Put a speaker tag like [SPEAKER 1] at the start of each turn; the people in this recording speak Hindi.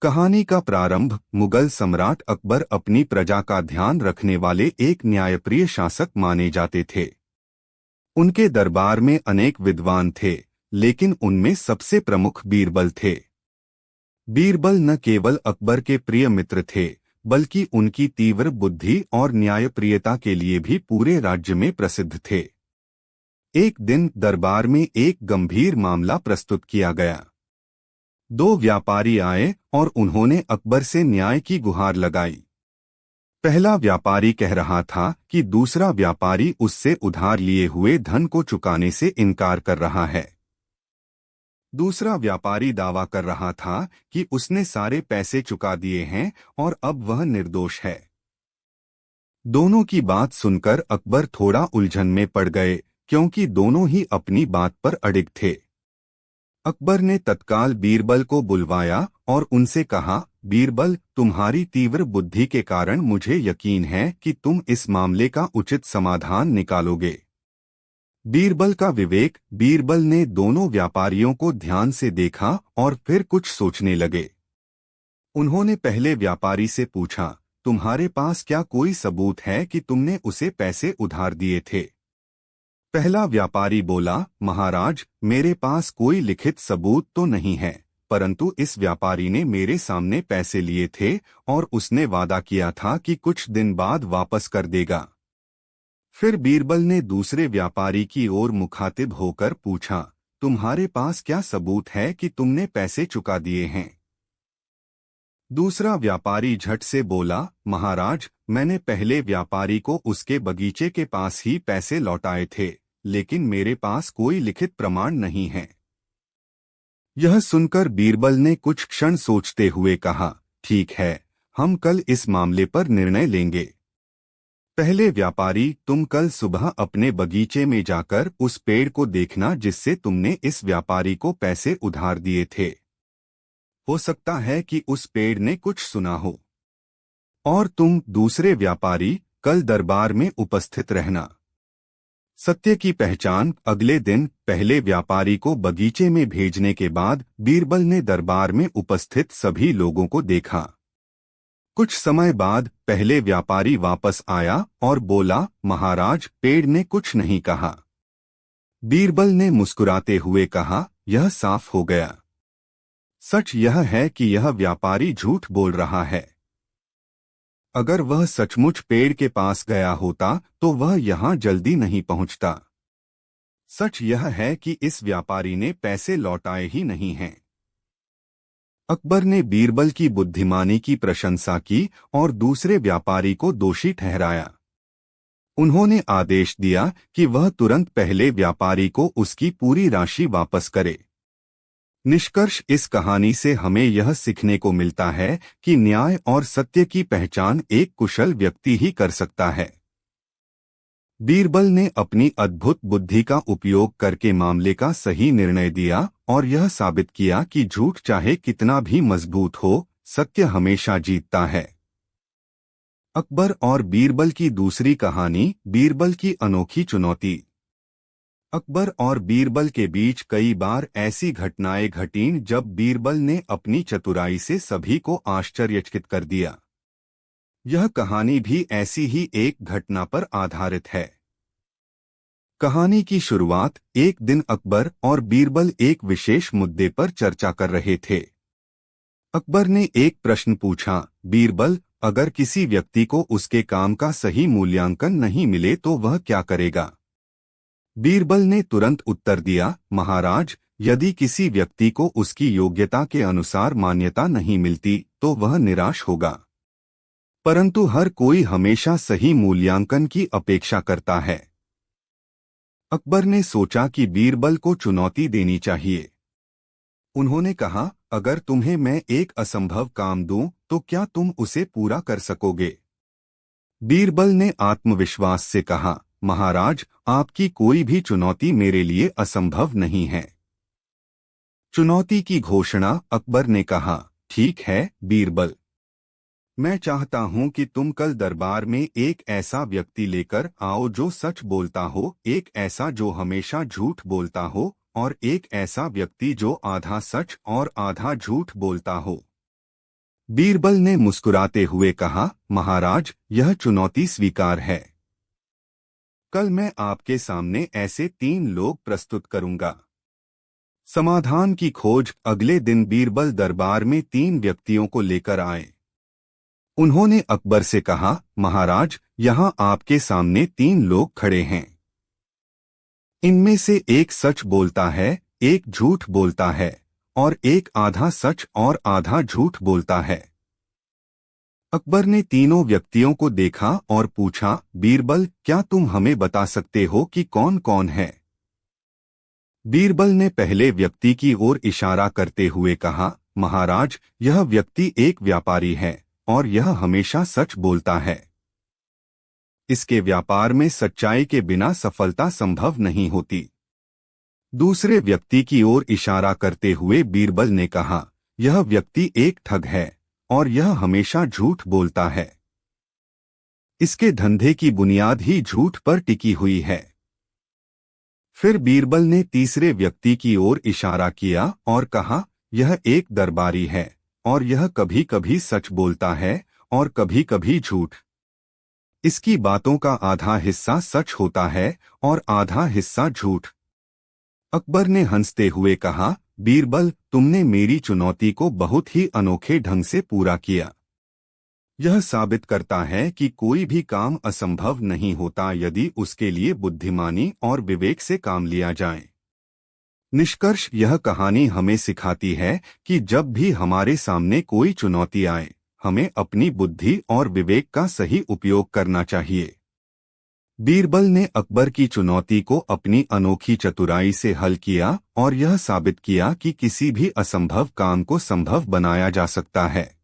[SPEAKER 1] कहानी का प्रारंभ मुगल सम्राट अकबर अपनी प्रजा का ध्यान रखने वाले एक न्यायप्रिय शासक माने जाते थे। उनके दरबार में अनेक विद्वान थे, लेकिन उनमें सबसे प्रमुख बीरबल थे। बीरबल न केवल अकबर के प्रिय मित्र थे, बल्कि उनकी तीव्र बुद्धि और न्यायप्रियता के लिए भी पूरे राज्य में प्रसिद्ध थे। एक दिन दरबार में एक गंभीर मामला प्रस्तुत किया गया। दो व्यापारी आए और उन्होंने अकबर से न्याय की गुहार लगाई। पहला व्यापारी कह रहा था कि दूसरा व्यापारी उससे उधार लिए हुए धन को चुकाने से इनकार कर रहा है। दूसरा व्यापारी दावा कर रहा था कि उसने सारे पैसे चुका दिए हैं और अब वह निर्दोष है। दोनों की बात सुनकर अकबर थोड़ा उलझन में पड़ गए, क्योंकि दोनों ही अपनी बात पर अडिग थे। अकबर ने तत्काल बीरबल को बुलवाया और उनसे कहा, बीरबल, तुम्हारी तीव्र बुद्धि के कारण मुझे यकीन है कि तुम इस मामले का उचित समाधान निकालोगे। बीरबल का विवेक। बीरबल ने दोनों व्यापारियों को ध्यान से देखा और फिर कुछ सोचने लगे। उन्होंने पहले व्यापारी से पूछा, तुम्हारे पास क्या कोई सबूत है कि तुमने उसे पैसे उधार दिए थे? पहला व्यापारी बोला, महाराज, मेरे पास कोई लिखित सबूत तो नहीं है, परंतु इस व्यापारी ने मेरे सामने पैसे लिए थे और उसने वादा किया था कि कुछ दिन बाद वापस कर देगा। फिर बीरबल ने दूसरे व्यापारी की ओर मुखातिब होकर पूछा, तुम्हारे पास क्या सबूत है कि तुमने पैसे चुका दिए हैं? दूसरा व्यापारी झट से बोला, महाराज, मैंने पहले व्यापारी को उसके बगीचे के पास ही पैसे लौटाए थे, लेकिन मेरे पास कोई लिखित प्रमाण नहीं है। यह सुनकर बीरबल ने कुछ क्षण सोचते हुए कहा, ठीक है, हम कल इस मामले पर निर्णय लेंगे। पहले व्यापारी, तुम कल सुबह अपने बगीचे में जाकर उस पेड़ को देखना जिससे तुमने इस व्यापारी को पैसे उधार दिए थे। हो सकता है कि उस पेड़ ने कुछ सुना हो। और तुम, दूसरे व्यापारी, कल दरबार में उपस्थित रहना। सत्य की पहचान। अगले दिन पहले व्यापारी को बगीचे में भेजने के बाद बीरबल ने दरबार में उपस्थित सभी लोगों को देखा। कुछ समय बाद पहले व्यापारी वापस आया और बोला, महाराज, पेड़ ने कुछ नहीं कहा। बीरबल ने मुस्कुराते हुए कहा, यह साफ हो गया। सच यह है कि यह व्यापारी झूठ बोल रहा है। अगर वह सचमुच पेड़ के पास गया होता तो वह यहाँ जल्दी नहीं पहुँचता। सच यह है कि इस व्यापारी ने पैसे लौटाए ही नहीं हैं। अकबर ने बीरबल की बुद्धिमानी की प्रशंसा की और दूसरे व्यापारी को दोषी ठहराया। उन्होंने आदेश दिया कि वह तुरंत पहले व्यापारी को उसकी पूरी राशि वापस करे। निष्कर्ष। इस कहानी से हमें यह सीखने को मिलता है कि न्याय और सत्य की पहचान एक कुशल व्यक्ति ही कर सकता है। बीरबल ने अपनी अद्भुत बुद्धि का उपयोग करके मामले का सही निर्णय दिया और यह साबित किया कि झूठ चाहे कितना भी मजबूत हो, सत्य हमेशा जीतता है। अकबर और बीरबल की दूसरी कहानी, बीरबल की अनोखी चुनौती। अकबर और बीरबल के बीच कई बार ऐसी घटनाएं घटीं जब बीरबल ने अपनी चतुराई से सभी को आश्चर्यचकित कर दिया। यह कहानी भी ऐसी ही एक घटना पर आधारित है। कहानी की शुरुआत। एक दिन अकबर और बीरबल एक विशेष मुद्दे पर चर्चा कर रहे थे। अकबर ने एक प्रश्न पूछा, बीरबल, अगर किसी व्यक्ति को उसके काम का सही मूल्यांकन नहीं मिले तो वह क्या करेगा? बीरबल ने तुरंत उत्तर दिया, महाराज, यदि किसी व्यक्ति को उसकी योग्यता के अनुसार मान्यता नहीं मिलती तो वह निराश होगा, परंतु हर कोई हमेशा सही मूल्यांकन की अपेक्षा करता है। अकबर ने सोचा कि बीरबल को चुनौती देनी चाहिए। उन्होंने कहा, अगर तुम्हें मैं एक असंभव काम दूं तो क्या तुम उसे पूरा कर सकोगे? बीरबल ने आत्मविश्वास से कहा, महाराज, आपकी कोई भी चुनौती मेरे लिए असंभव नहीं है। चुनौती की घोषणा। अकबर ने कहा, ठीक है बीरबल, मैं चाहता हूं कि तुम कल दरबार में एक ऐसा व्यक्ति लेकर आओ जो सच बोलता हो, एक ऐसा जो हमेशा झूठ बोलता हो और एक ऐसा व्यक्ति जो आधा सच और आधा झूठ बोलता हो। बीरबल ने मुस्कुराते हुए कहा, महाराज, यह चुनौती स्वीकार है। कल मैं आपके सामने ऐसे 3 लोग प्रस्तुत करूंगा। समाधान की खोज। अगले दिन बीरबल दरबार में 3 व्यक्तियों को लेकर आए। उन्होंने अकबर से कहा, महाराज, यहाँ आपके सामने 3 लोग खड़े हैं। इनमें से एक सच बोलता है, एक झूठ बोलता है और एक आधा सच और आधा झूठ बोलता है। अकबर ने तीनों व्यक्तियों को देखा और पूछा, बीरबल, क्या तुम हमें बता सकते हो कि कौन कौन है? बीरबल ने पहले व्यक्ति की ओर इशारा करते हुए कहा, महाराज, यह व्यक्ति एक व्यापारी है और यह हमेशा सच बोलता है। इसके व्यापार में सच्चाई के बिना सफलता संभव नहीं होती। दूसरे व्यक्ति की ओर इशारा करते हुए बीरबल ने कहा, यह व्यक्ति एक ठग है और यह हमेशा झूठ बोलता है। इसके धंधे की बुनियाद ही झूठ पर टिकी हुई है। फिर बीरबल ने तीसरे व्यक्ति की ओर इशारा किया और कहा, यह एक दरबारी है और यह कभी कभी सच बोलता है और कभी कभी झूठ। इसकी बातों का आधा हिस्सा सच होता है और आधा हिस्सा झूठ। अकबर ने हंसते हुए कहा, बीरबल, तुमने मेरी चुनौती को बहुत ही अनोखे ढंग से पूरा किया। यह साबित करता है कि कोई भी काम असंभव नहीं होता यदि उसके लिए बुद्धिमानी और विवेक से काम लिया जाए। निष्कर्ष, यह कहानी हमें सिखाती है कि जब भी हमारे सामने कोई चुनौती आए, हमें अपनी बुद्धि और विवेक का सही उपयोग करना चाहिए। बीरबल ने अकबर की चुनौती को अपनी अनोखी चतुराई से हल किया और यह साबित किया कि किसी भी असंभव काम को संभव बनाया जा सकता है।